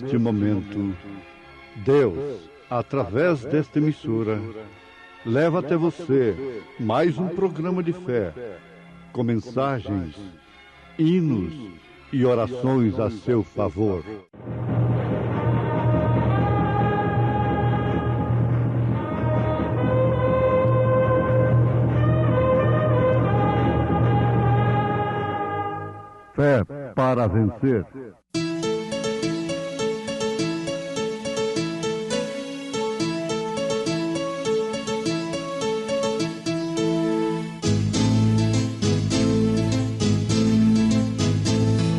neste momento, Deus, através desta emissora, leva até você mais um programa de fé, com mensagens, hinos e orações a seu favor. Fé para vencer.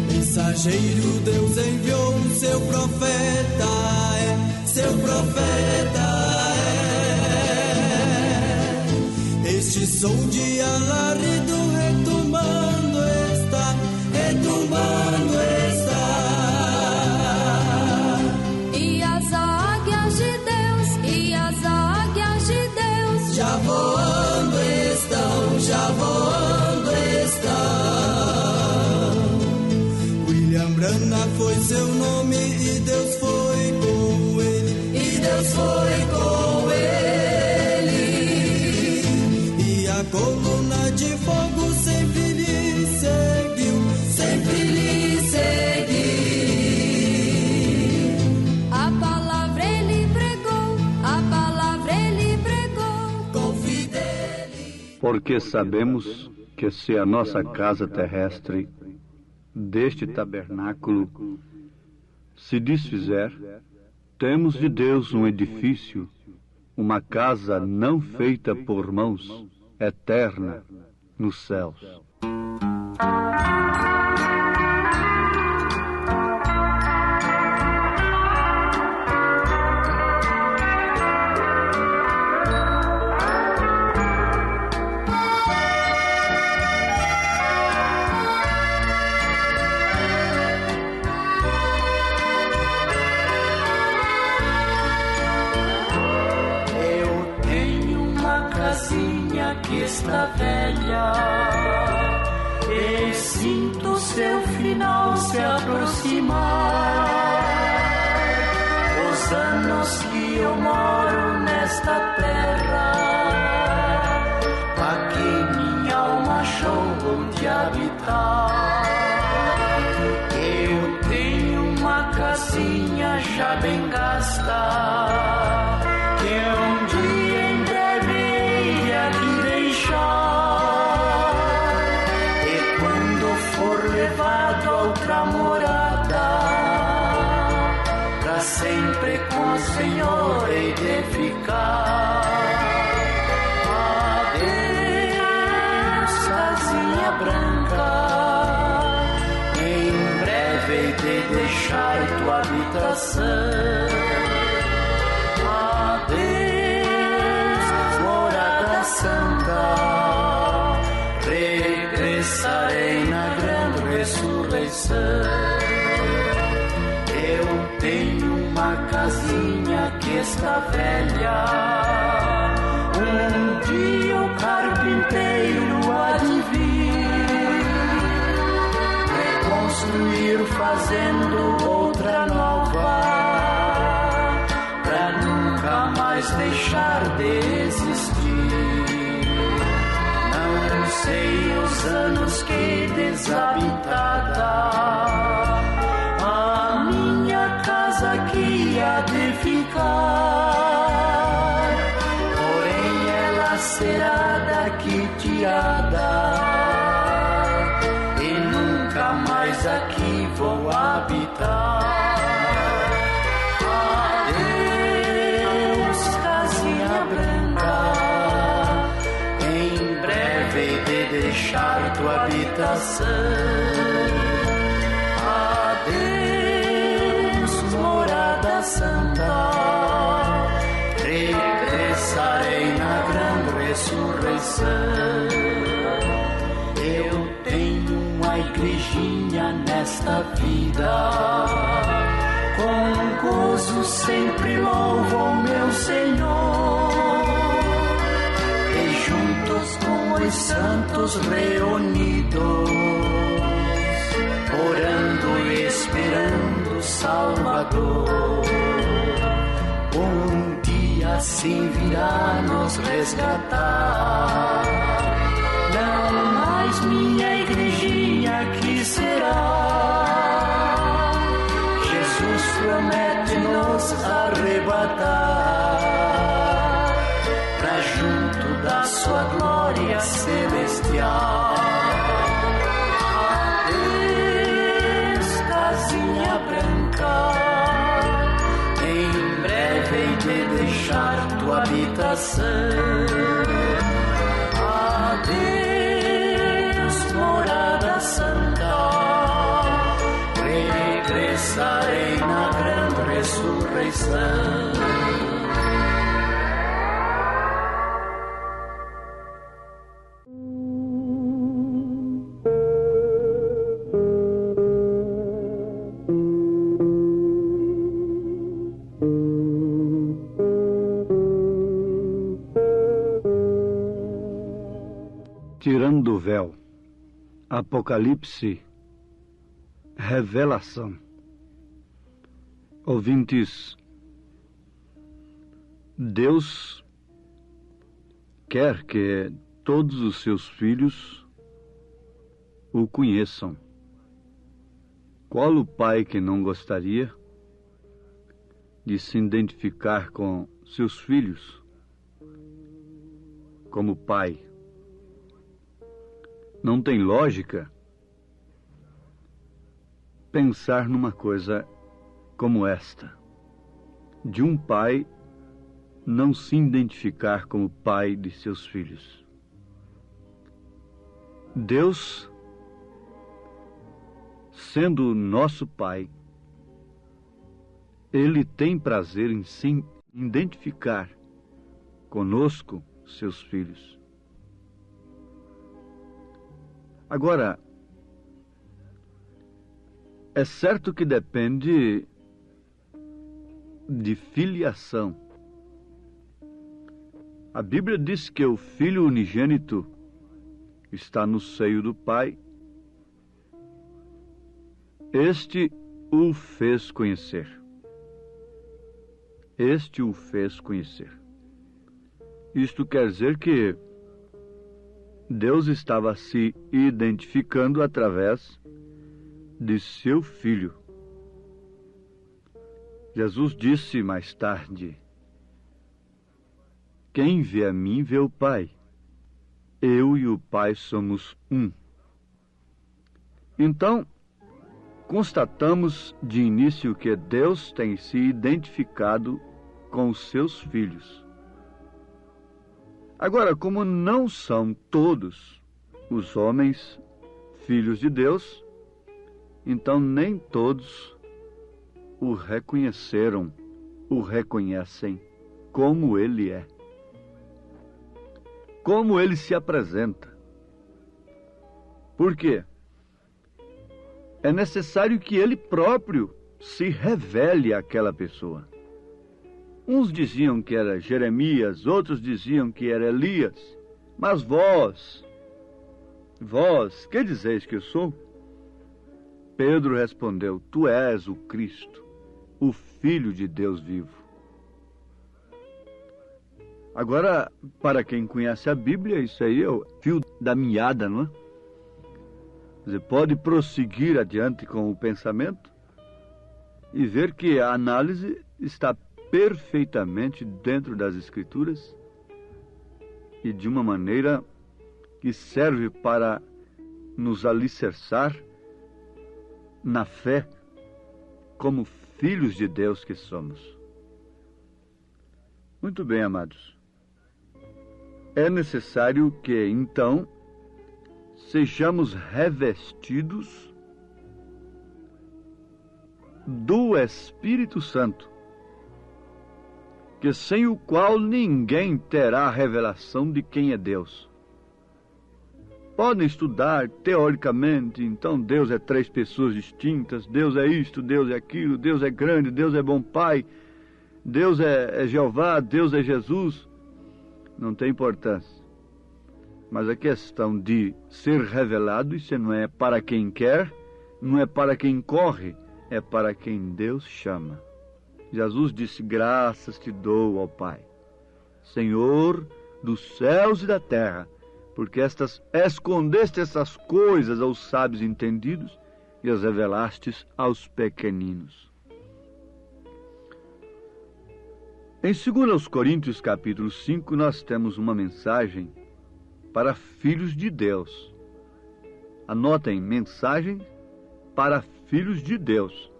Mensageiro, Deus enviou seu profeta, seu profeta é. Este som de alarido retumbando está, retumbando está. E as águias de Deus, e as águias de Deus já voando estão, já voando estão. Branda foi seu nome e Deus foi com ele, e Deus foi com ele. E a coluna de fogo sempre lhe seguiu, sempre lhe seguiu. A palavra ele pregou, a palavra ele pregou com fidelidade. Porque sabemos que se a nossa casa terrestre deste tabernáculo se desfizer, temos de Deus um edifício, uma casa não feita por mãos, eterna nos céus. Que está velha e sinto seu final se aproximar. Os anos que eu moro nesta terra, aqui minha alma achou onde habitar. Eu tenho uma casinha já bem gasta, que um dia em breve aqui deixar. E quando for levado a outra morada, pra sempre com o Senhor hei de ficar. Adeus, casinha branca, em breve hei de deixar tua habitação. Santa, regressarei na grande ressurreição. Eu tenho uma casinha que está velha, um dia o carpinteiro há de vir reconstruir fazendo outra nova, pra nunca mais deixar de existir. Não sei os anos que desabitada a minha casa aqui há de ficar, porém ela será daqui tirada e nunca mais aqui vou habitar. Deixar tua habitação. Adeus, morada santa, regressarei na grande ressurreição. Eu tenho uma igrejinha nesta vida, com gozo sempre louvo ao meu Senhor. Juntos com os santos reunidos, orando e esperando Salvador. Um dia assim virá nos resgatar. Não mais minha igrejinha aqui será. Jesus promete nos arrebatar pra junto da sua glória celestial. Adeus, casinha branca, em breve hei de deixar tua habitação. Adeus, morada santa, regressarei na grande ressurreição. Tirando o véu, Apocalipse, revelação. Ouvintes, Deus quer que todos os seus filhos o conheçam. Qual o pai que não gostaria de se identificar com seus filhos como pai? Não tem lógica pensar numa coisa como esta, de um pai não se identificar como pai de seus filhos. Deus, sendo nosso pai, Ele tem prazer em se identificar conosco, seus filhos. Agora, é certo que depende de filiação. A Bíblia diz que o Filho unigênito está no seio do Pai. Este o fez conhecer. Este o fez conhecer. Isto quer dizer que Deus estava se identificando através de seu Filho. Jesus disse mais tarde: quem vê a mim vê o Pai. Eu e o Pai somos um. Então, constatamos de início que Deus tem se identificado com os seus filhos. Agora, como não são todos os homens filhos de Deus, então nem todos o reconheceram, o reconhecem como ele é, como ele se apresenta. Por quê? É necessário que ele próprio se revele àquela pessoa. Uns diziam que era Jeremias, outros diziam que era Elias. Mas vós, que dizeis que eu sou? Pedro respondeu: tu és o Cristo, o Filho de Deus vivo. Agora, para quem conhece a Bíblia, isso aí é o fio da meada, não é? Você pode prosseguir adiante com o pensamento e ver que a análise está perfeitamente dentro das Escrituras e de uma maneira que serve para nos alicerçar na fé como filhos de Deus que somos. Muito bem, amados. É necessário que, então, sejamos revestidos do Espírito Santo, que sem o qual ninguém terá a revelação de quem é Deus. Podem estudar teoricamente, então Deus é 3 pessoas distintas, Deus é isto, Deus é aquilo, Deus é grande, Deus é bom Pai, Deus é Jeová, Deus é Jesus. Não tem importância. Mas a questão de ser revelado, isso não é para quem quer, não é para quem corre, é para quem Deus chama. Jesus disse: graças te dou, ó Pai, Senhor dos céus e da terra, porque escondeste essas coisas aos sábios entendidos e as revelastes aos pequeninos. Em 2 Coríntios capítulo 5, nós temos uma mensagem para filhos de Deus. Anotem, mensagem para filhos de Deus.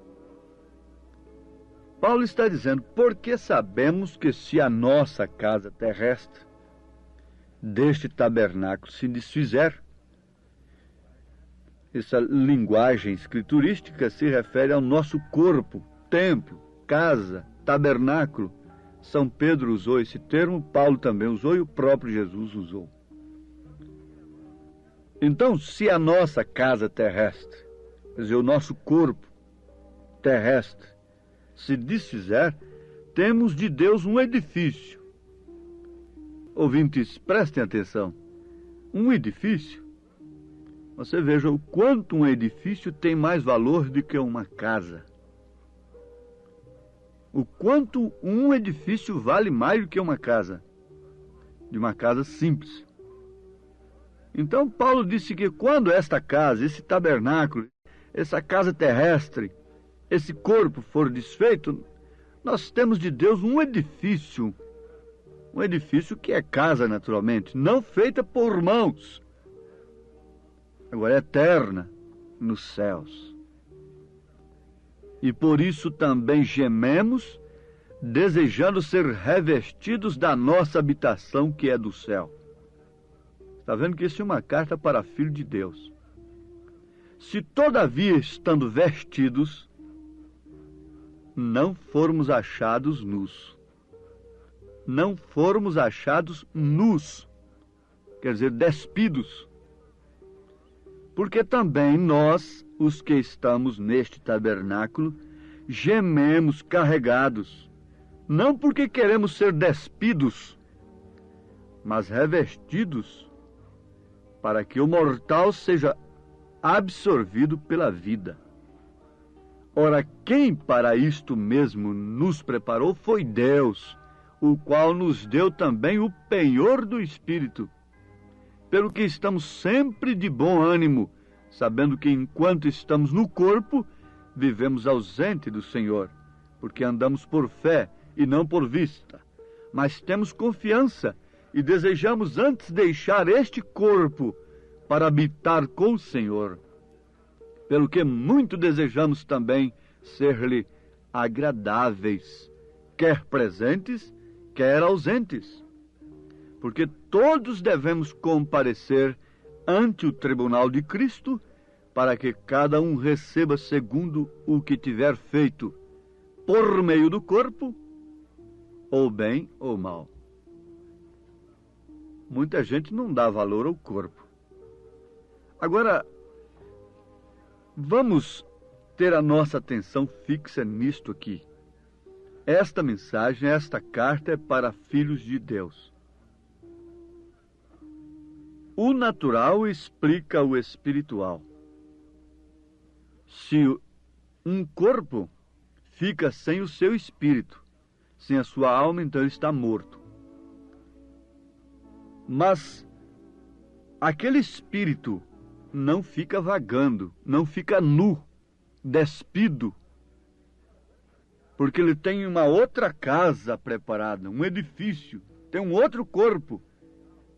Paulo está dizendo: porque sabemos que se a nossa casa terrestre deste tabernáculo se desfizer. Essa linguagem escriturística se refere ao nosso corpo, templo, casa, tabernáculo. São Pedro usou esse termo, Paulo também usou e o próprio Jesus usou. Então, se a nossa casa terrestre, quer dizer, o nosso corpo terrestre, se desfizer, temos de Deus um edifício. Ouvintes, prestem atenção. Um edifício, você veja o quanto um edifício tem mais valor do que uma casa. O quanto um edifício vale mais do que uma casa, de uma casa simples. Então Paulo disse que quando esta casa, esse tabernáculo, essa casa terrestre, esse corpo for desfeito, nós temos de Deus um edifício que é casa naturalmente, não feita por mãos, agora é eterna nos céus. E por isso também gememos, desejando ser revestidos da nossa habitação que é do céu. Está vendo que isso é uma carta para filho de Deus. Se todavia, estando vestidos, não formos achados nus. Não formos achados nus, quer dizer, despidos. Porque também nós, os que estamos neste tabernáculo, gememos carregados, não porque queremos ser despidos, mas revestidos, para que o mortal seja absorvido pela vida. Ora, quem para isto mesmo nos preparou foi Deus, o qual nos deu também o penhor do Espírito, pelo que estamos sempre de bom ânimo, sabendo que enquanto estamos no corpo, vivemos ausente do Senhor, porque andamos por fé e não por vista. Mas temos confiança e desejamos antes deixar este corpo para habitar com o Senhor, pelo que muito desejamos também ser-lhe agradáveis, quer presentes, quer ausentes, porque todos devemos comparecer ante o tribunal de Cristo, para que cada um receba segundo o que tiver feito, por meio do corpo, ou bem ou mal. Muita gente não dá valor ao corpo. Agora, vamos ter a nossa atenção fixa nisto aqui. Esta mensagem, esta carta é para filhos de Deus. O natural explica o espiritual. Se um corpo fica sem o seu espírito, sem a sua alma, então ele está morto. Mas aquele espírito não fica vagando, não fica nu, despido, porque ele tem uma outra casa preparada, um edifício, tem um outro corpo.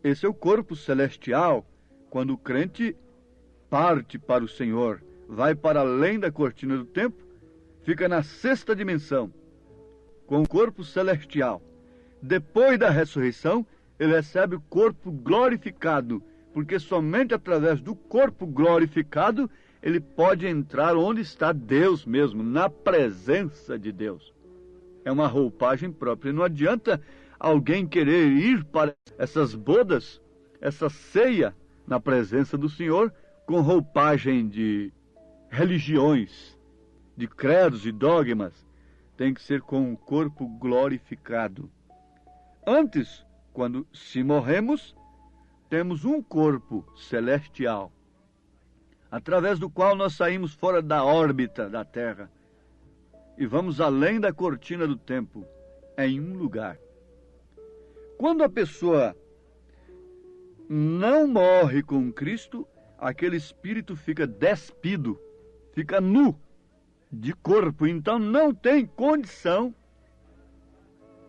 Esse é o corpo celestial, quando o crente parte para o Senhor, vai para além da cortina do tempo, fica na sexta dimensão, com o corpo celestial. Depois da ressurreição, ele recebe o corpo glorificado, porque somente através do corpo glorificado ele pode entrar onde está Deus mesmo, na presença de Deus. É uma roupagem própria. Não adianta alguém querer ir para essas bodas, essa ceia na presença do Senhor, com roupagem de religiões, de credos e dogmas. Tem que ser com o corpo glorificado. Antes, quando se morremos, temos um corpo celestial, através do qual nós saímos fora da órbita da Terra, e vamos além da cortina do tempo, em um lugar. Quando a pessoa não morre com Cristo, aquele espírito fica despido, fica nu de corpo, então não tem condição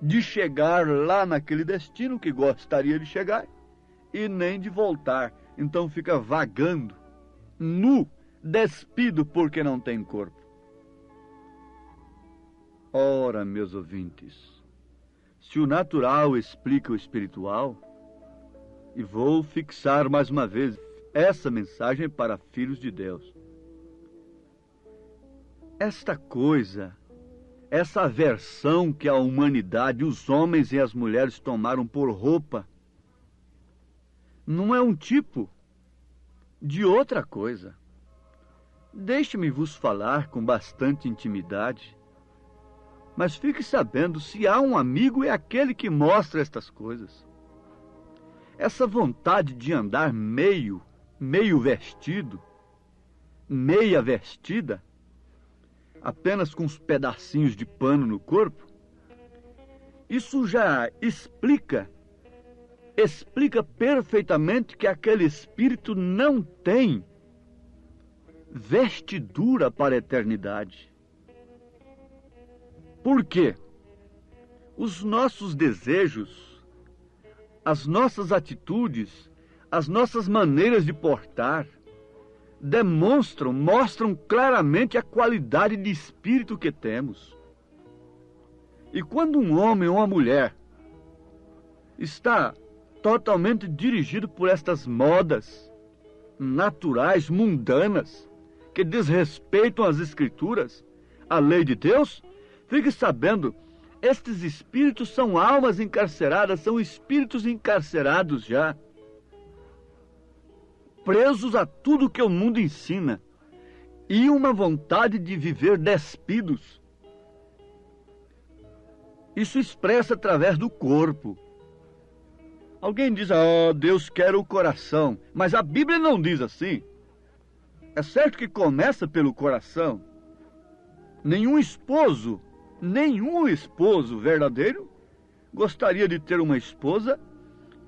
de chegar lá naquele destino que gostaria de chegar e nem de voltar. Então fica vagando, nu, despido, porque não tem corpo. Ora, meus ouvintes, se o natural explica o espiritual, e vou fixar mais uma vez essa mensagem para filhos de Deus. Esta coisa, essa aversão que a humanidade, os homens e as mulheres tomaram por roupa, não é um tipo de outra coisa. Deixe-me vos falar com bastante intimidade, mas fique sabendo, se há um amigo, é aquele que mostra estas coisas. Essa vontade de andar meio vestido, meia vestida, apenas com uns pedacinhos de pano no corpo, isso já explica perfeitamente que aquele espírito não tem vestidura para a eternidade. Por quê? Os nossos desejos, as nossas atitudes, as nossas maneiras de portar, mostram claramente a qualidade de espírito que temos. E quando um homem ou uma mulher está totalmente dirigido por estas modas naturais, mundanas, que desrespeitam as Escrituras, a lei de Deus, fique sabendo, estes espíritos são almas encarceradas, são espíritos encarcerados já, presos a tudo que o mundo ensina, e uma vontade de viver despidos. Isso expressa através do corpo. Alguém diz, Deus quer o coração, mas a Bíblia não diz assim. É certo que começa pelo coração. Nenhum esposo verdadeiro gostaria de ter uma esposa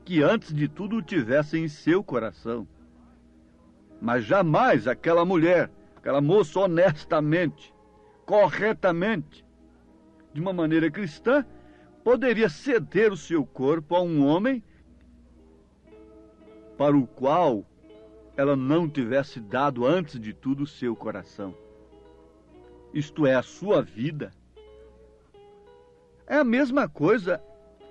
que antes de tudo o tivesse em seu coração. Mas jamais aquela mulher, aquela moça honestamente, corretamente, de uma maneira cristã, poderia ceder o seu corpo a um homem para o qual ela não tivesse dado antes de tudo o seu coração. Isto é, a sua vida. É a mesma coisa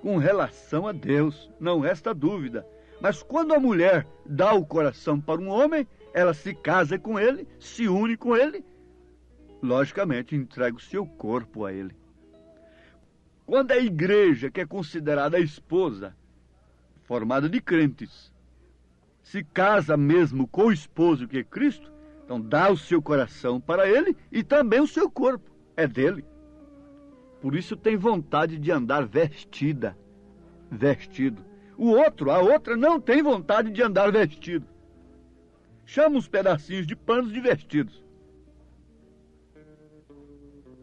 com relação a Deus, não resta dúvida. Mas quando a mulher dá o coração para um homem, ela se casa com ele, se une com ele, logicamente entrega o seu corpo a ele. Quando a igreja, que é considerada a esposa, formada de crentes, se casa mesmo com o esposo que é Cristo, então dá o seu coração para ele e também o seu corpo, é dele. Por isso tem vontade de andar vestido. A outra não tem vontade de andar vestido. Chama uns pedacinhos de panos de vestidos.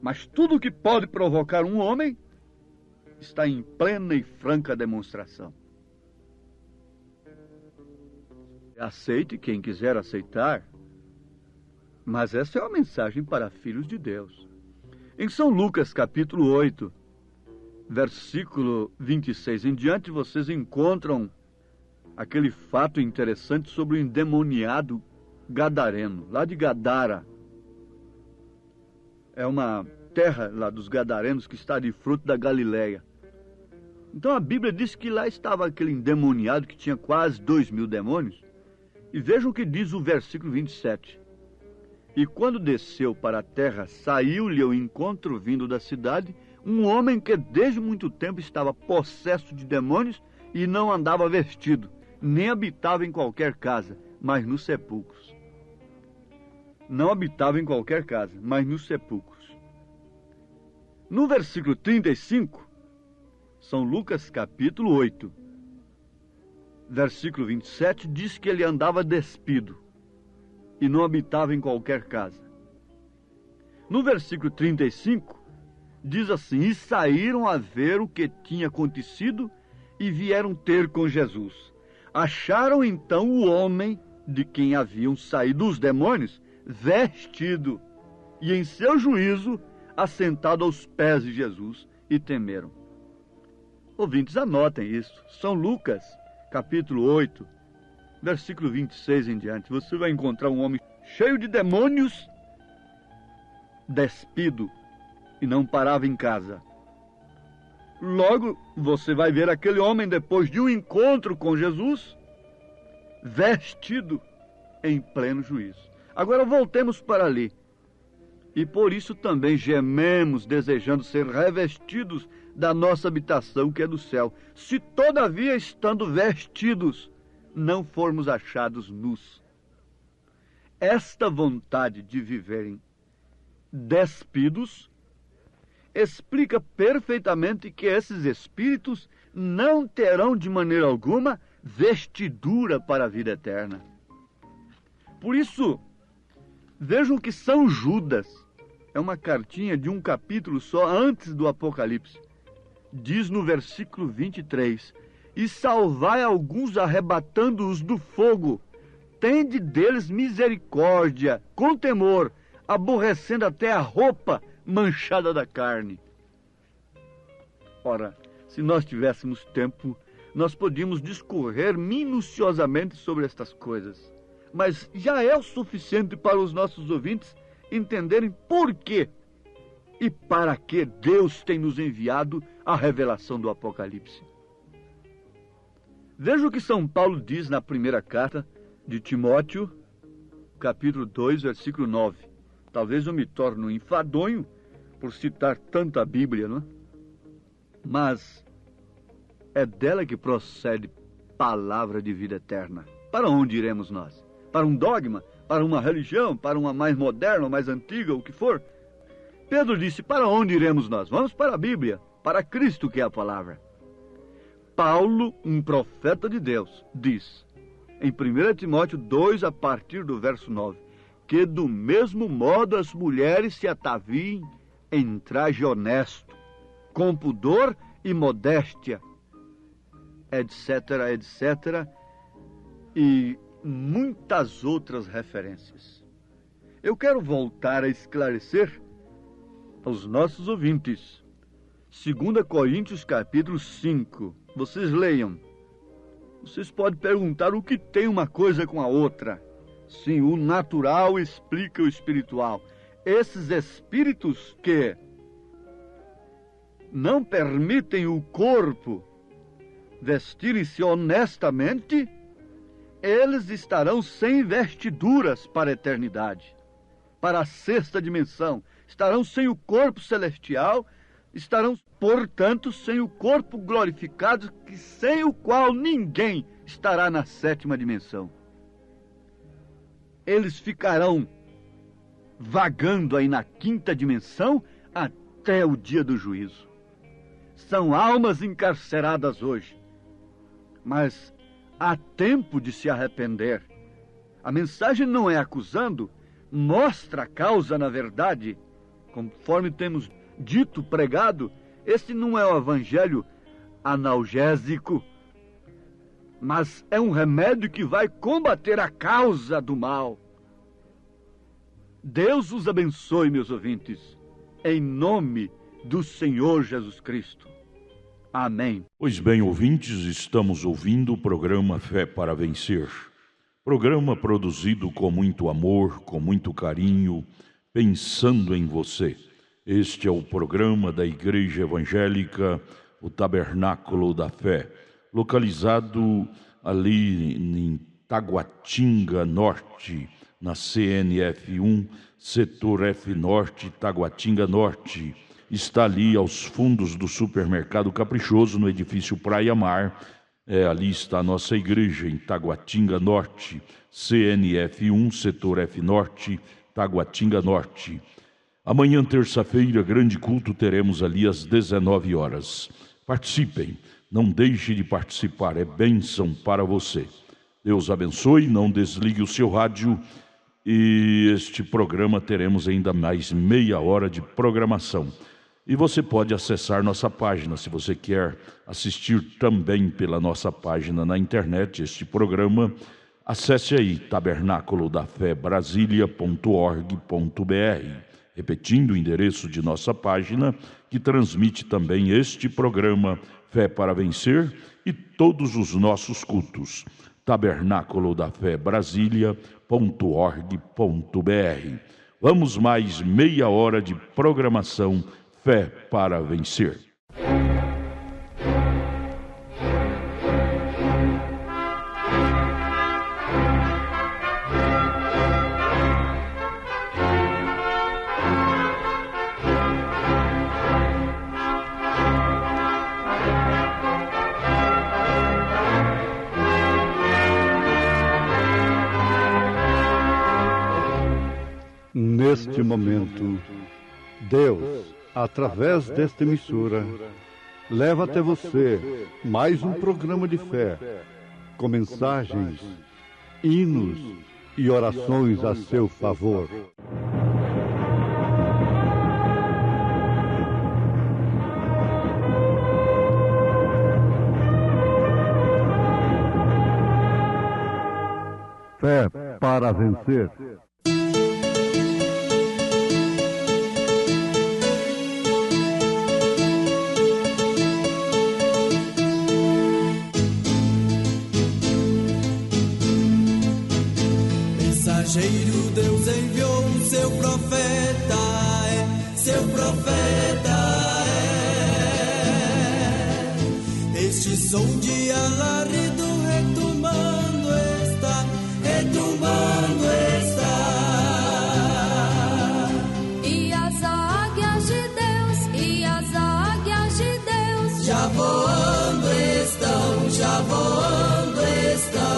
Mas tudo que pode provocar um homem está em plena e franca demonstração. Aceite quem quiser aceitar, mas essa é uma mensagem para filhos de Deus. Em São Lucas, capítulo 8, versículo 26 em diante, vocês encontram aquele fato interessante sobre o endemoniado gadareno, lá de Gadara. É uma terra lá dos gadarenos que está de fruto da Galileia. Então a Bíblia diz que lá estava aquele endemoniado que tinha quase 2.000 demônios. E vejam o que diz o versículo 27. E quando desceu para a terra, saiu-lhe ao encontro vindo da cidade um homem que desde muito tempo estava possesso de demônios e não andava vestido, nem habitava em qualquer casa, mas nos sepulcros. Não habitava em qualquer casa, mas nos sepulcros. No versículo 35, São Lucas capítulo 8, versículo 27, diz que ele andava despido e não habitava em qualquer casa. No versículo 35, diz assim: e saíram a ver o que tinha acontecido e vieram ter com Jesus. Acharam então o homem de quem haviam saído os demônios, vestido, e em seu juízo, assentado aos pés de Jesus, e temeram. Ouvintes, anotem isso. São Lucas, capítulo 8, versículo 26 em diante. Você vai encontrar um homem cheio de demônios, despido, e não parava em casa. Logo, você vai ver aquele homem, depois de um encontro com Jesus, vestido em pleno juízo. Agora voltemos para ali. E por isso também gememos, desejando ser revestidos da nossa habitação que é do céu, se todavia, estando vestidos, não formos achados nus. Esta vontade de viverem despidos explica perfeitamente que esses espíritos não terão de maneira alguma vestidura para a vida eterna. Por isso, vejam que São Judas, é uma cartinha de um capítulo só antes do Apocalipse, diz no versículo 23, e salvai alguns arrebatando-os do fogo, tende deles misericórdia, com temor, aborrecendo até a roupa manchada da carne. Ora, se nós tivéssemos tempo, nós podíamos discorrer minuciosamente sobre estas coisas, mas já é o suficiente para os nossos ouvintes entenderem por quê e para que Deus tem nos enviado a revelação do Apocalipse. Veja o que São Paulo diz na primeira carta de Timóteo, capítulo 2, versículo 9. Talvez eu me torne um enfadonho por citar tanta Bíblia, não é? Mas é dela que procede palavra de vida eterna. Para onde iremos nós? Para um dogma? Para uma religião? Para uma mais moderna, mais antiga, o que for? Pedro disse: para onde iremos nós? Vamos para a Bíblia, para Cristo, que é a palavra. Paulo, um profeta de Deus, diz, em 1 Timóteo 2, a partir do verso 9, que do mesmo modo as mulheres se ataviem em traje honesto, com pudor e modéstia, etc., etc., e muitas outras referências. Eu quero voltar a esclarecer aos nossos ouvintes 2 Coríntios capítulo 5. Vocês leiam. Vocês podem perguntar o que tem uma coisa com a outra. Sim, o natural explica o espiritual. Esses espíritos que não permitem o corpo vestirem-se honestamente, eles estarão sem vestiduras para a eternidade, para a sexta dimensão. Estarão sem o corpo celestial, estarão, portanto, sem o corpo glorificado, sem o qual ninguém estará na sétima dimensão. Eles ficarão vagando aí na quinta dimensão até o dia do juízo. São almas encarceradas hoje, mas há tempo de se arrepender. A mensagem não é acusando, mostra a causa na verdade. Conforme temos dito, pregado, esse não é o evangelho analgésico, mas é um remédio que vai combater a causa do mal. Deus os abençoe, meus ouvintes, em nome do Senhor Jesus Cristo. Amém. Pois bem, ouvintes, estamos ouvindo o programa Fé para Vencer. Programa produzido com muito amor, com muito carinho, pensando em você. Este é o programa da Igreja Evangélica, o Tabernáculo da Fé, localizado ali em Taguatinga Norte, na CNF 1, setor F Norte, Taguatinga Norte. Está ali aos fundos do supermercado Caprichoso, no edifício Praia Mar. Ali está a nossa igreja, em Taguatinga Norte, CNF 1, setor F Norte, Taguatinga Norte. Amanhã, terça-feira, grande culto, teremos ali às 19 horas. Participem, não deixe de participar, é bênção para você. Deus abençoe, não desligue o seu rádio. E este programa teremos ainda mais meia hora de programação. E você pode acessar nossa página, se você quer assistir também pela nossa página na internet este programa. Acesse aí tabernaculodafebrasilia.org.br, repetindo o endereço de nossa página, que transmite também este programa Fé para Vencer e todos os nossos cultos. tabernaculodafebrasilia.org.br. Vamos mais meia hora de programação Fé para Vencer. Neste momento, Deus, através desta emissora, leva até você mais um programa de fé, com mensagens, hinos e orações a seu favor. Fé para vencer. Mensageiro, Deus enviou o seu profeta, seu profeta Este som de alarido retumbando está, retumbando está. E as águias de Deus, e as águias de Deus, Já voando estão, já voando estão.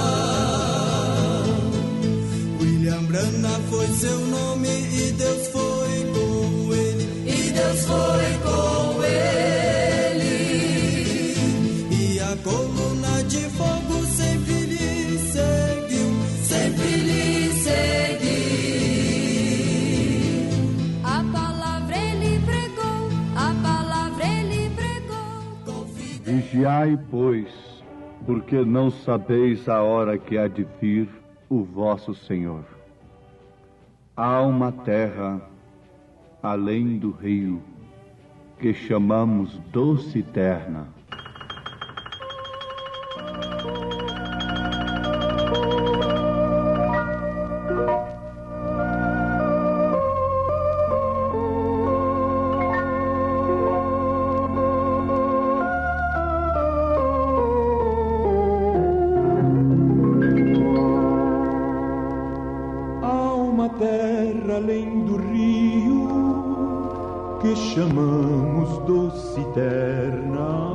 William Branham foi seu nome e Deus foi com ele, e Deus foi com ele. E a coluna de fogo sempre lhe seguiu, sempre lhe seguiu. a palavra ele pregou, a palavra ele pregou. Vigiai, pois, porque não sabeis a hora que há de vir o vosso Senhor. Há uma terra além do rio, que chamamos Doce Terna. Há uma terra além do rio que chamamos Doce Terna,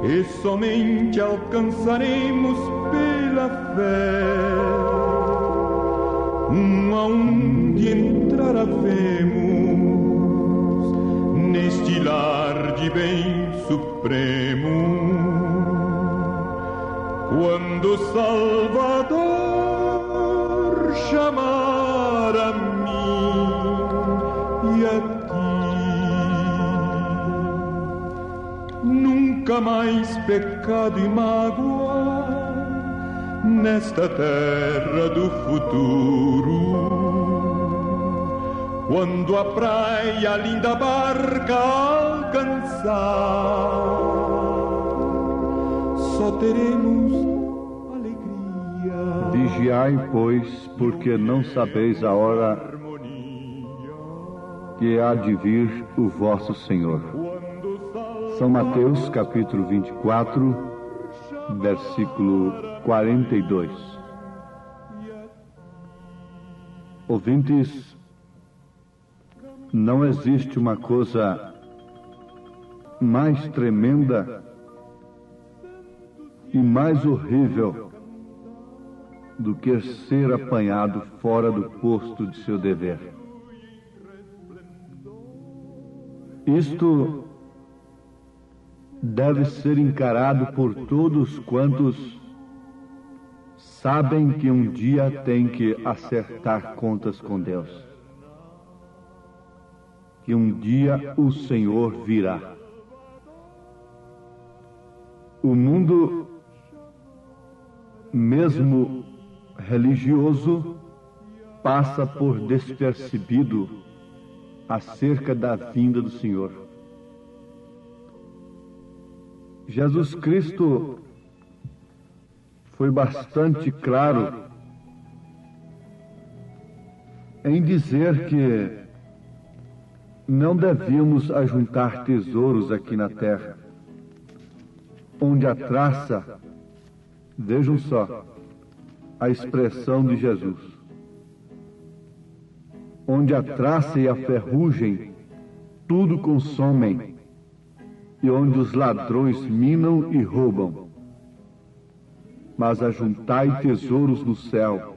e somente alcançaremos pela fé. Aonde entrar havemos neste lar de bem supremo, quando o Salvador chamar a mim e a ti. Nunca mais pecado e mágoa nesta terra do futuro, quando a praia, a linda barca alcançar, só teremos alegria. Vigiai, pois, porque não sabeis a hora que há de vir o vosso Senhor. São Mateus, capítulo 24, versículo 42. Ouvintes, não existe uma coisa mais tremenda e mais horrível do que ser apanhado fora do posto de seu dever. Isto deve ser encarado por todos quantos sabem que um dia tem que acertar contas com Deus, que um dia o Senhor virá. O mundo, mesmo religioso, passa por despercebido acerca da vinda do Senhor. Jesus Cristo foi bastante claro em dizer que não devíamos ajuntar tesouros aqui na terra, onde a traça, vejam só, a expressão de Jesus, onde a traça e a ferrugem tudo consomem, e onde os ladrões minam e roubam. Mas ajuntai tesouros no céu,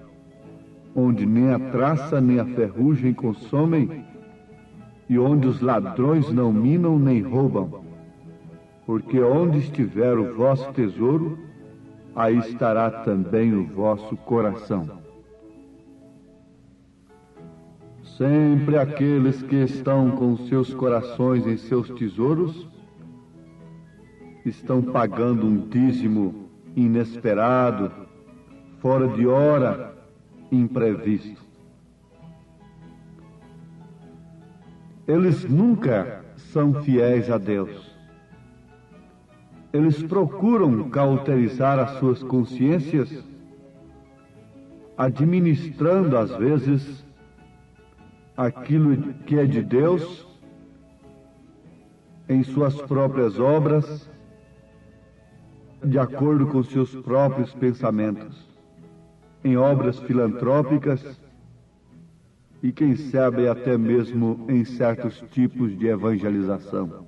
onde nem a traça nem a ferrugem consomem, e onde os ladrões não minam nem roubam. Porque onde estiver o vosso tesouro, aí estará também o vosso coração. Sempre aqueles que estão com seus corações em seus tesouros estão pagando um dízimo inesperado, fora de hora, imprevisto. Eles nunca são fiéis a Deus. Eles procuram cauterizar as suas consciências, administrando às vezes aquilo que é de Deus em suas próprias obras, de acordo com seus próprios pensamentos, em obras filantrópicas e, quem sabe, até mesmo em certos tipos de evangelização.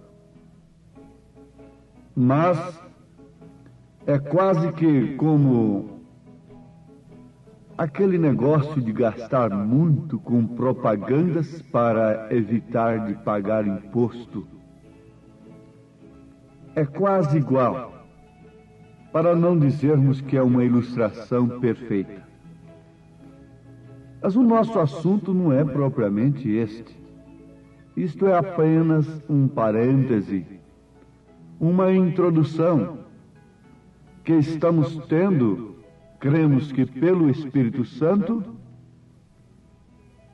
Mas é quase que como aquele negócio de gastar muito com propagandas para evitar de pagar imposto. É quase igual, para não dizermos que é uma ilustração perfeita. Mas o nosso assunto não é propriamente este. Isto é apenas um parêntese, uma introdução que estamos tendo, cremos que pelo Espírito Santo,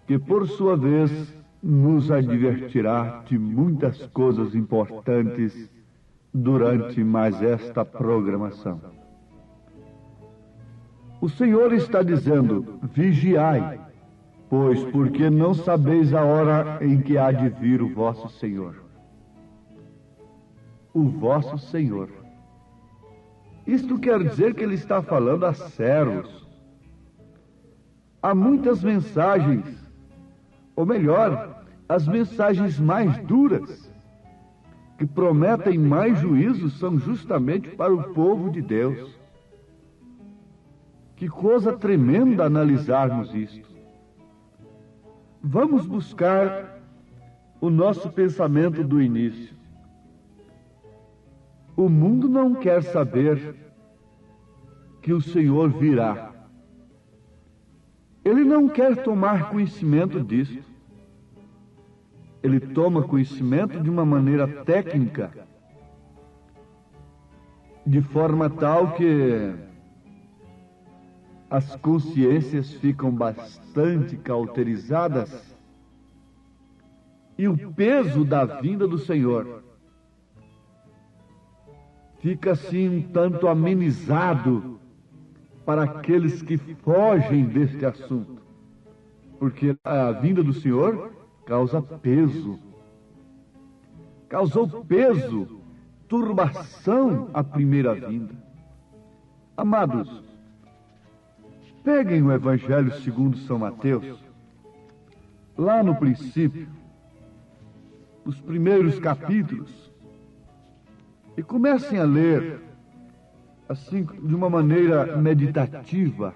que por sua vez nos advertirá de muitas coisas importantes durante mais esta programação. O Senhor está dizendo: vigiai, pois porque não sabeis a hora em que há de vir o vosso Senhor. O vosso Senhor. Isto quer dizer que ele está falando a servos. Há muitas mensagens, ou melhor, as mensagens mais duras, que prometem mais juízo, são justamente para o povo de Deus. Que coisa tremenda analisarmos isto. Vamos buscar o nosso pensamento do início. O mundo não quer saber que o Senhor virá. Ele não quer tomar conhecimento disto. Ele toma conhecimento de uma maneira técnica, de forma tal que as consciências ficam bastante cauterizadas e o peso da vinda do Senhor fica assim um tanto amenizado para aqueles que fogem deste assunto, porque a vinda do Senhor causa peso. Causou peso, turbação à primeira vinda. Amados, peguem o Evangelho segundo São Mateus, lá no princípio, os primeiros capítulos, e comecem a ler, assim, de uma maneira meditativa.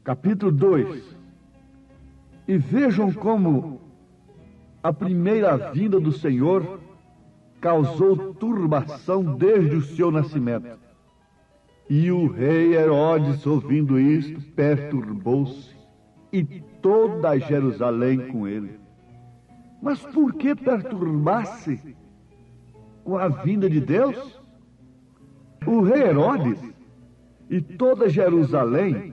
Capítulo 2. E vejam como a primeira vinda do Senhor causou turbação desde o seu nascimento. E o rei Herodes, ouvindo isto, perturbou-se e toda Jerusalém com ele. Mas por que perturbar-se com a vinda de Deus? O rei Herodes e toda Jerusalém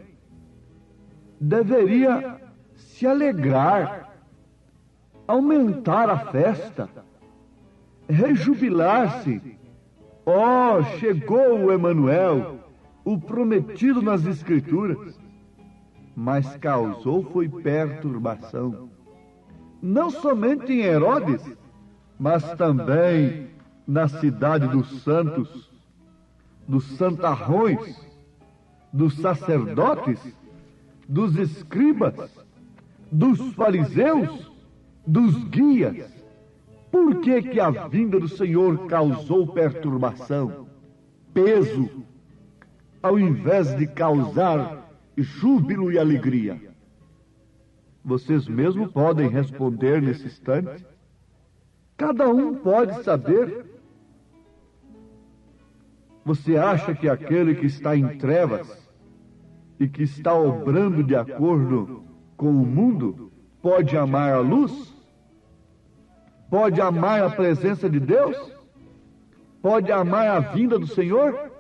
deveria se alegrar, aumentar a festa, rejubilar-se. Oh, chegou o Emanuel, o prometido nas Escrituras. Mas causou foi perturbação, não somente em Herodes, mas também na cidade dos santos, dos santarrões, dos sacerdotes, dos escribas, dos fariseus, dos guias. Por que a vinda do Senhor causou perturbação, peso, ao invés de causar júbilo e alegria? Vocês mesmos podem responder nesse instante. Cada um pode saber. Você acha que aquele que está em trevas e que está obrando de acordo com o mundo pode amar a luz? Pode amar a presença de Deus? Pode amar a vinda do Senhor?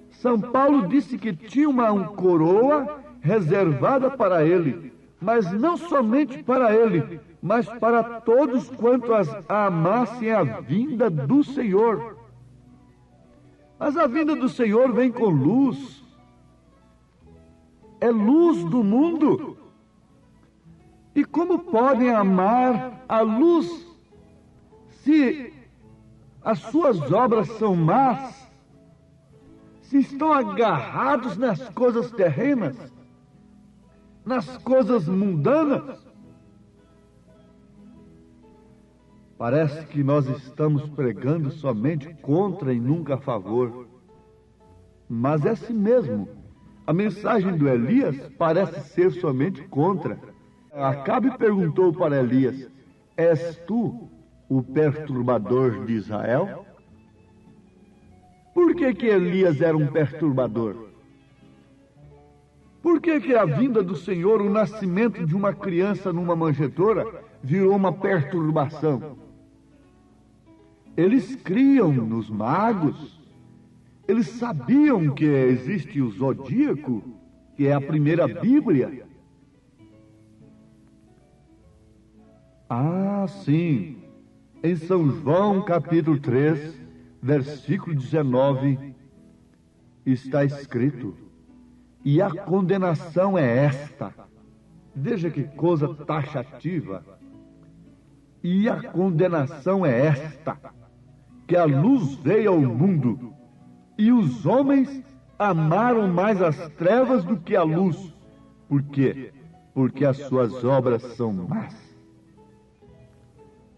São Paulo disse que tinha uma coroa reservada para ele, mas não somente para ele, mas para todos quantos amassem a vinda do Senhor. Mas a vinda do Senhor vem com luz. É luz do mundo. E como podem amar a luz se as suas obras são más? Se estão agarrados nas coisas terrenas, nas coisas mundanas? Parece que nós estamos pregando somente contra e nunca a favor. Mas é assim mesmo. A mensagem do Elias parece ser somente contra. Acabe perguntou para Elias: és tu o perturbador de Israel? Por que Elias era um perturbador? Por que a vinda do Senhor, o nascimento de uma criança numa manjedoura, virou uma perturbação? Eles criam nos magos, eles sabiam que existe o zodíaco, que é a primeira Bíblia. Ah, sim, em São João capítulo 3, versículo 19, está escrito: e a condenação é esta. Veja que coisa taxativa. E a condenação é esta: que a luz veio ao mundo, e os homens amaram mais as trevas do que a luz. Por quê? Porque as suas obras são más.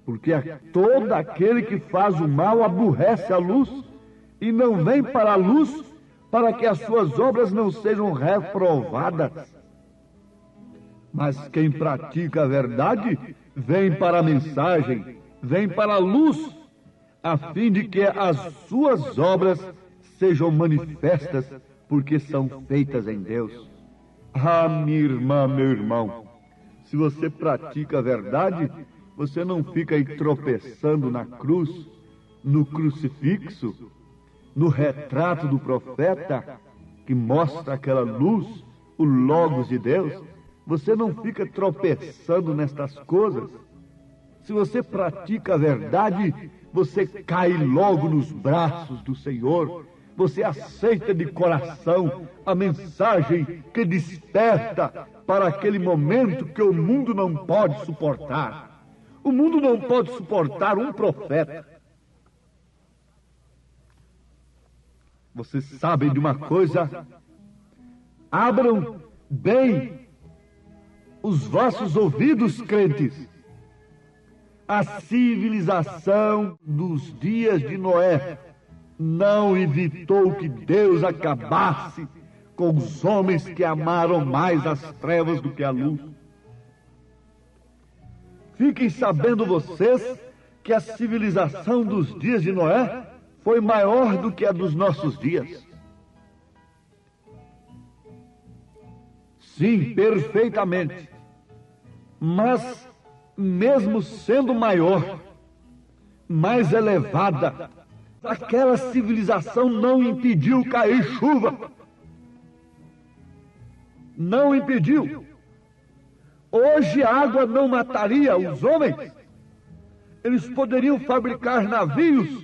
Porque todo aquele que faz o mal aborrece a luz e não vem para a luz, para que as suas obras não sejam reprovadas. Mas quem pratica a verdade vem para a mensagem, vem para a luz, a fim de que as suas obras sejam manifestas, porque são feitas em Deus. Ah, minha irmã, meu irmão, se você pratica a verdade, você não fica aí tropeçando na cruz, no crucifixo, no retrato do profeta, que mostra aquela luz, o Logos de Deus. Você não fica tropeçando nestas coisas. Se você pratica a verdade, você cai logo nos braços do Senhor. Você aceita de coração a mensagem que desperta para aquele momento que o mundo não pode suportar. O mundo não pode suportar um profeta. Vocês sabem de uma coisa? Abram bem os vossos ouvidos, crentes. A civilização dos dias de Noé não evitou que Deus acabasse com os homens que amaram mais as trevas do que a luz. Fiquem sabendo vocês que a civilização dos dias de Noé foi maior do que a dos nossos dias. Sim, perfeitamente. Mas, mesmo sendo maior, mais elevada, aquela civilização não impediu cair chuva. Não impediu. Hoje a água não mataria os homens. Eles poderiam fabricar navios,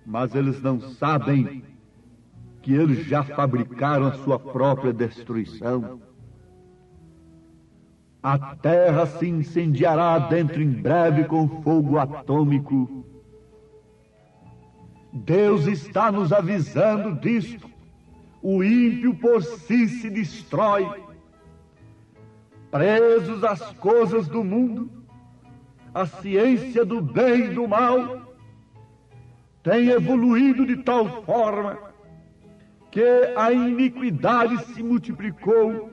mas eles não sabem que eles já fabricaram a sua própria destruição. A terra se incendiará dentro em breve com fogo atômico. Deus está nos avisando disto. O ímpio por si se destrói. Presos às coisas do mundo, a ciência do bem e do mal tem evoluído de tal forma que a iniquidade se multiplicou,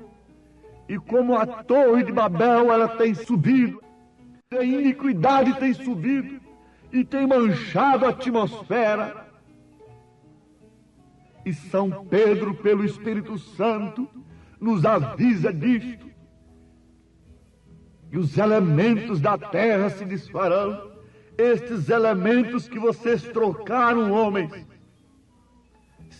e como a torre de Babel ela tem subido, a iniquidade tem subido e tem manchado a atmosfera. E São Pedro, pelo Espírito Santo, nos avisa disto. E os elementos da terra se desfarão. Estes elementos que vocês trocaram, homens,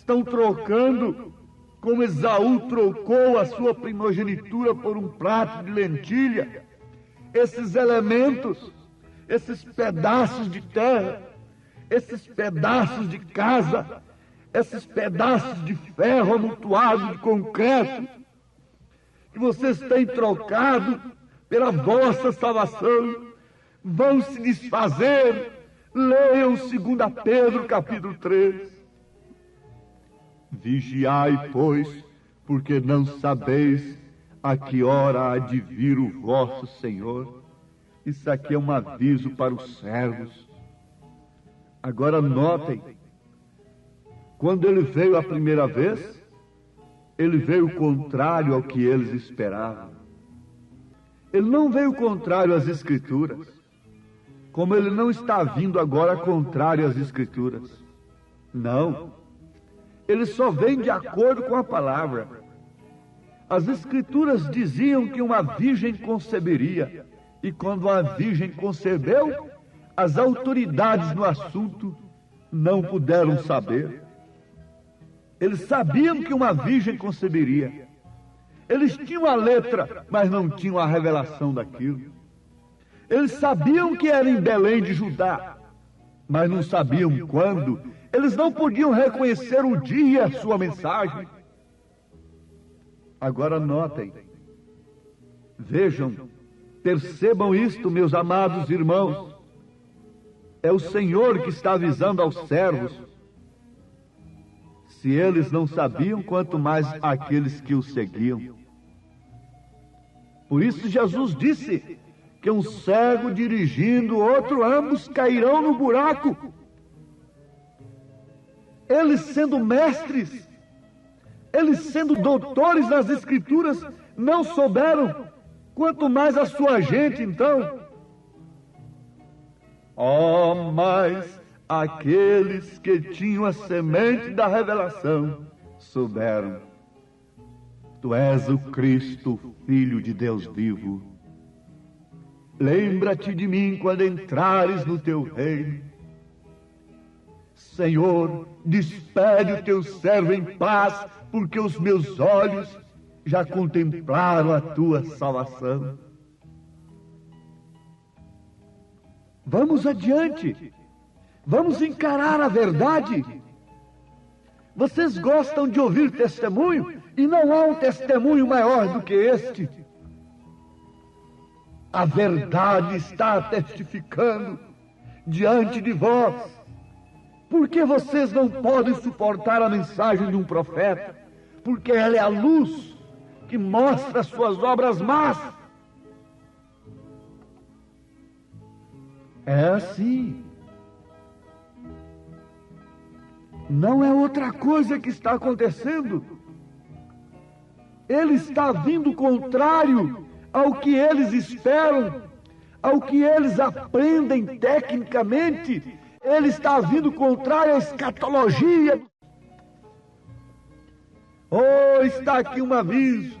estão trocando como Esaú trocou a sua primogenitura por um prato de lentilha. Esses elementos, esses pedaços de terra, esses pedaços de casa, esses pedaços de ferro amontoado de concreto, que vocês têm trocado pela vossa salvação, vão se desfazer. Leiam 2 Pedro capítulo 3. Vigiai, pois, porque não sabeis a que hora há de vir o vosso Senhor. Isso aqui é um aviso para os servos. Agora notem, quando ele veio a primeira vez, ele veio contrário ao que eles esperavam. Ele não veio contrário às Escrituras, como ele não está vindo agora contrário às Escrituras. Não. Ele só vem de acordo com a palavra. As Escrituras diziam que uma virgem conceberia, e quando a virgem concebeu, as autoridades no assunto não puderam saber. Eles sabiam que uma virgem conceberia. Eles tinham a letra, mas não tinham a revelação daquilo. Eles sabiam que era em Belém de Judá, mas não sabiam quando. Eles não podiam reconhecer o dia e a sua mensagem. Agora notem, vejam, percebam isto, meus amados irmãos. É o Senhor que está avisando aos servos. Se eles não sabiam, quanto mais aqueles que o seguiam. Por isso Jesus disse que um cego dirigindo outro, ambos cairão no buraco. Eles sendo mestres, eles sendo doutores nas Escrituras, não souberam, quanto mais a sua gente, então. Oh, mas aqueles que tinham a semente da revelação souberam. Tu és o Cristo, Filho de Deus vivo. Lembra-te de mim quando entrares no teu reino. Senhor, despede o teu servo em paz, porque os meus olhos já contemplaram a tua salvação. Vamos adiante. Vamos encarar a verdade. Vocês gostam de ouvir testemunho? E não há um testemunho maior do que este. A verdade está testificando diante de vós. Por que vocês não podem suportar a mensagem de um profeta? Porque ela é a luz que mostra as suas obras más. É assim. Não é outra coisa que está acontecendo. Ele está vindo contrário ao que eles esperam, ao que eles aprendem tecnicamente. Ele está vindo contrário à escatologia. Oh, está aqui um aviso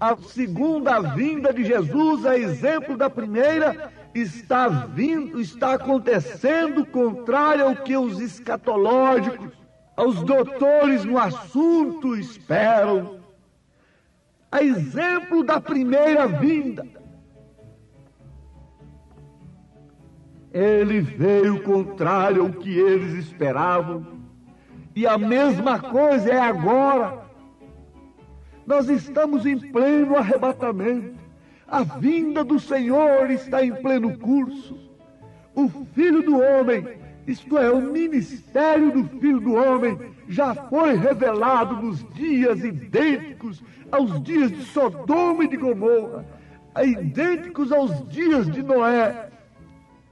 A segunda vinda de Jesus, a exemplo da primeira, está acontecendo contrário ao que os escatológicos, aos doutores no assunto esperam. A exemplo da primeira vinda, ele veio contrário ao que eles esperavam, e a mesma coisa é agora. Nós estamos em pleno arrebatamento, a vinda do Senhor está em pleno curso. O Filho do Homem, isto é, o ministério do Filho do Homem, já foi revelado nos dias idênticos aos dias de Sodoma e de Gomorra, idênticos aos dias de Noé,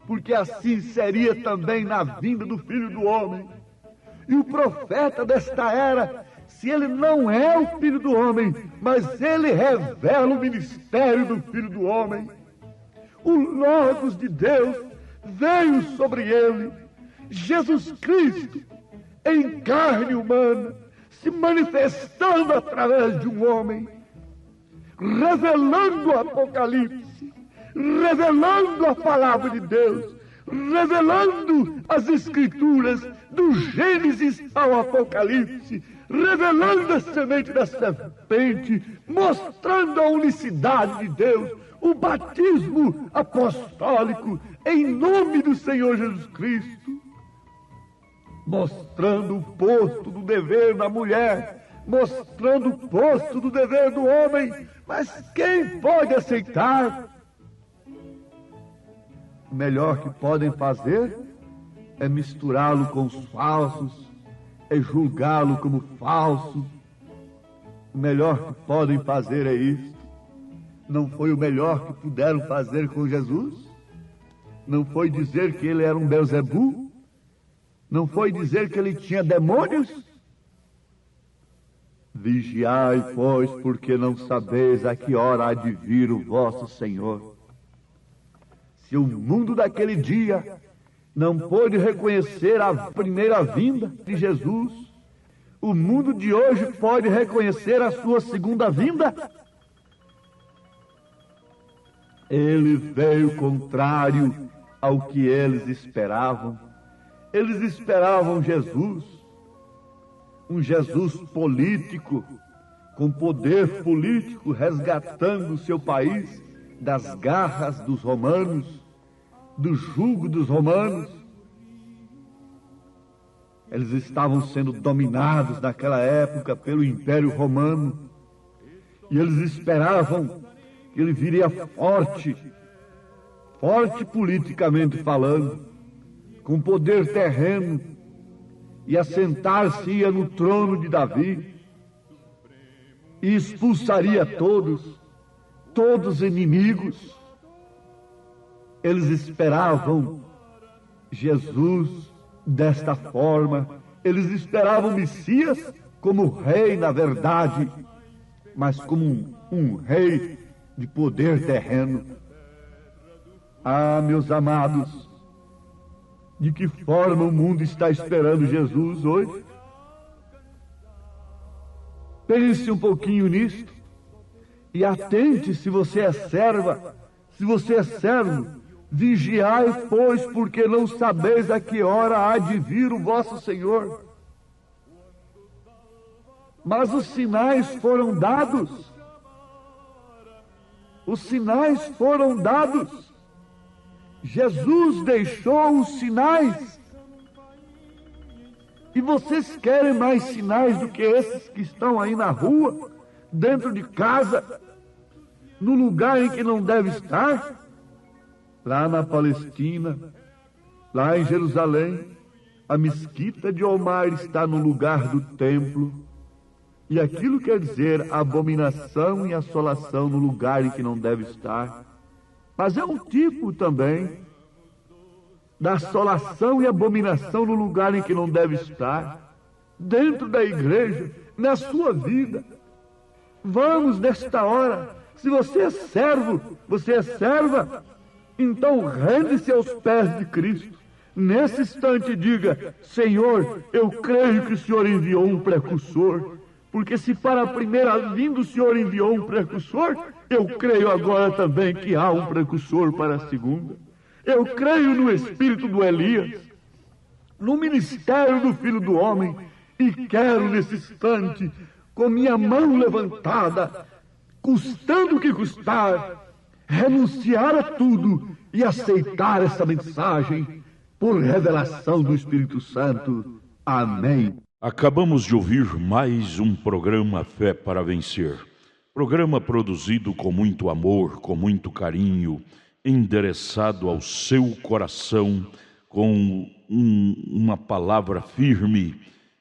porque assim seria também na vinda do Filho do Homem. E o profeta desta era, se ele não é o Filho do Homem, mas ele revela o ministério do Filho do Homem. O Logos de Deus veio sobre ele, Jesus Cristo, em carne humana, se manifestando através de um homem, revelando o Apocalipse, revelando a palavra de Deus, revelando as Escrituras, do Gênesis ao Apocalipse, revelando a semente da serpente, mostrando a unicidade de Deus, o batismo apostólico em nome do Senhor Jesus Cristo, mostrando o posto do dever da mulher, mostrando o posto do dever do homem. Mas quem pode aceitar? O melhor que podem fazer é misturá-lo com os falsos, é julgá-lo como falso. O melhor que podem fazer é isso. Não foi o melhor que puderam fazer com Jesus? Não foi dizer que ele era um Belzebu? Não foi dizer que ele tinha demônios? Vigiai, pois, porque não sabeis a que hora há de vir o vosso Senhor. Se o mundo daquele dia não pôde reconhecer a primeira vinda de Jesus, o mundo de hoje pode reconhecer a sua segunda vinda? Ele veio contrário ao que eles esperavam. Eles esperavam Jesus, um Jesus político, com poder político, resgatando o seu país das garras dos romanos, do jugo dos romanos. Eles estavam sendo dominados naquela época pelo Império Romano, e eles esperavam que ele viria forte politicamente falando, com poder terreno, e assentar-se-ia no trono de Davi, e expulsaria todos inimigos. Eles esperavam Jesus desta forma, eles esperavam o Messias como rei, na verdade, mas como um rei de poder terreno. Ah, meus amados, de que forma o mundo está esperando Jesus hoje? Pense um pouquinho nisto e atente. Se você é serva, se você é servo, vigiai, pois, porque não sabeis a que hora há de vir o vosso Senhor. Mas os sinais foram dados. Os sinais foram dados. Jesus deixou os sinais. E vocês querem mais sinais do que esses que estão aí na rua, dentro de casa, no lugar em que não deve estar? Lá na Palestina, lá em Jerusalém, a mesquita de Omar está no lugar do templo. E aquilo quer dizer abominação e assolação no lugar em que não deve estar. Mas é um tipo também da assolação e abominação no lugar em que não deve estar, dentro da igreja, na sua vida. Vamos nesta hora, se você é servo, você é serva, então rende-se aos pés de Cristo. Nesse instante diga: Senhor, eu creio que o Senhor enviou um precursor. Porque se para a primeira vinda o Senhor enviou um precursor, eu creio agora também que há um precursor para a segunda. Eu creio no espírito do Elias, no ministério do Filho do Homem, e quero nesse instante, com minha mão levantada, custando o que custar, renunciar a tudo e aceitar essa mensagem por revelação do Espírito Santo. Amém. Acabamos de ouvir mais um programa Fé para Vencer. Programa produzido com muito amor, com muito carinho, endereçado ao seu coração, com uma palavra firme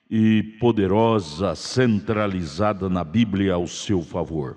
e poderosa, centralizada na Bíblia ao seu favor.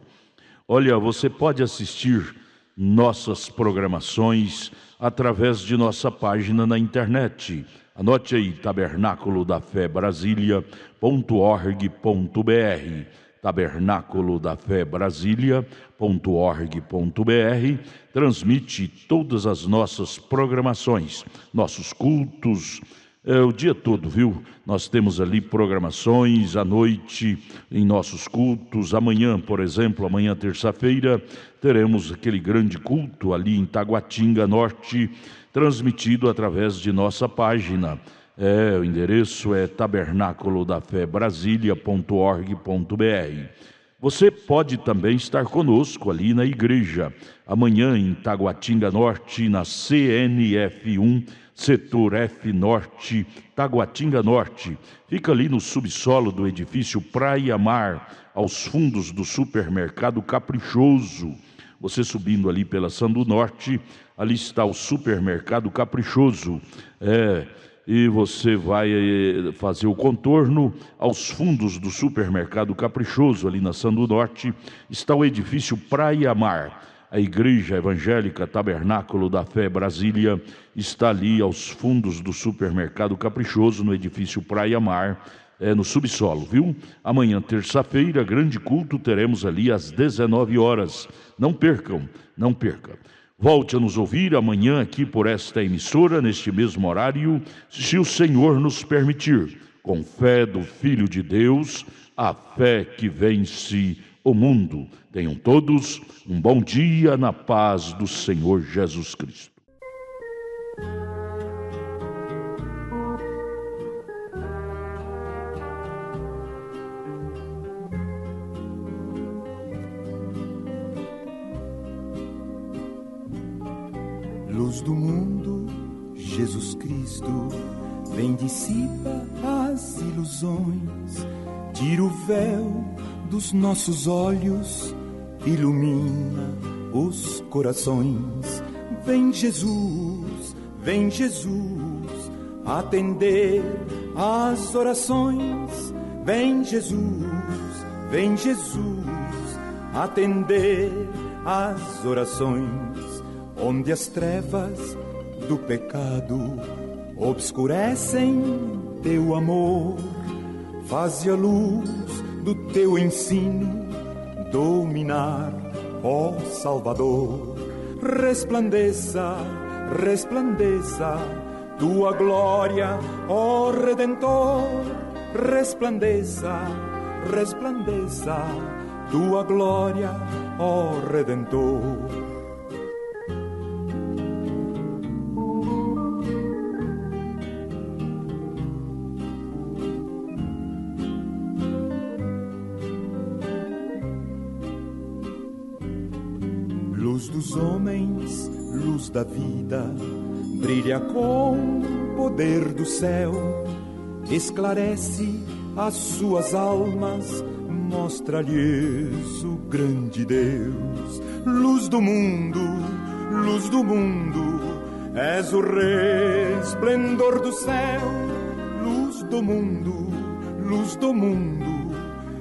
Olha, você pode assistir nossas programações através de nossa página na internet. Anote aí, tabernaculodafebrasilia.org.br, tabernaculodafebrasilia.org.br, transmite todas as nossas programações, nossos cultos, o dia todo, viu? Nós temos ali programações à noite em nossos cultos. Amanhã, por exemplo, amanhã terça-feira, teremos aquele grande culto ali em Taguatinga Norte, transmitido através de nossa página. O endereço é tabernaculodafebrasilia.org.br. Você pode também estar conosco ali na igreja, amanhã em Taguatinga Norte, na CNF1, Setor F Norte, Taguatinga Norte. Fica ali no subsolo do edifício Praia Mar, aos fundos do supermercado Caprichoso. Você subindo ali pela Sandu Norte, ali está o supermercado Caprichoso. E você vai fazer o contorno aos fundos do supermercado Caprichoso, ali na Sandu Norte, está o edifício Praia Mar. A Igreja Evangélica Tabernáculo da Fé Brasília está ali aos fundos do supermercado Caprichoso, no edifício Praia Mar, no subsolo, viu? Amanhã, terça-feira, grande culto, teremos ali às 19 horas. Não percam, não percam. Volte a nos ouvir amanhã aqui por esta emissora, neste mesmo horário, se o Senhor nos permitir, com fé do Filho de Deus, a fé que vence o mundo. Tenham todos um bom dia na paz do Senhor Jesus Cristo. Luz do mundo, Jesus Cristo, vem dissipa as ilusões, tira o véu dos nossos olhos, ilumina os corações. Vem Jesus, atender as orações. Vem Jesus, atender as orações. Onde as trevas do pecado obscurecem teu amor, faze a luz do teu ensino dominar, ó Salvador. Resplandeça, resplandeça tua glória, ó Redentor. Resplandeça, resplandeça tua glória, ó Redentor. Luz dos homens, luz da vida, brilha com o poder do céu, esclarece as suas almas, mostra-lhes o grande Deus. Luz do mundo, és o resplendor do céu. Luz do mundo,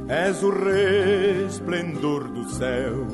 és o resplendor do céu.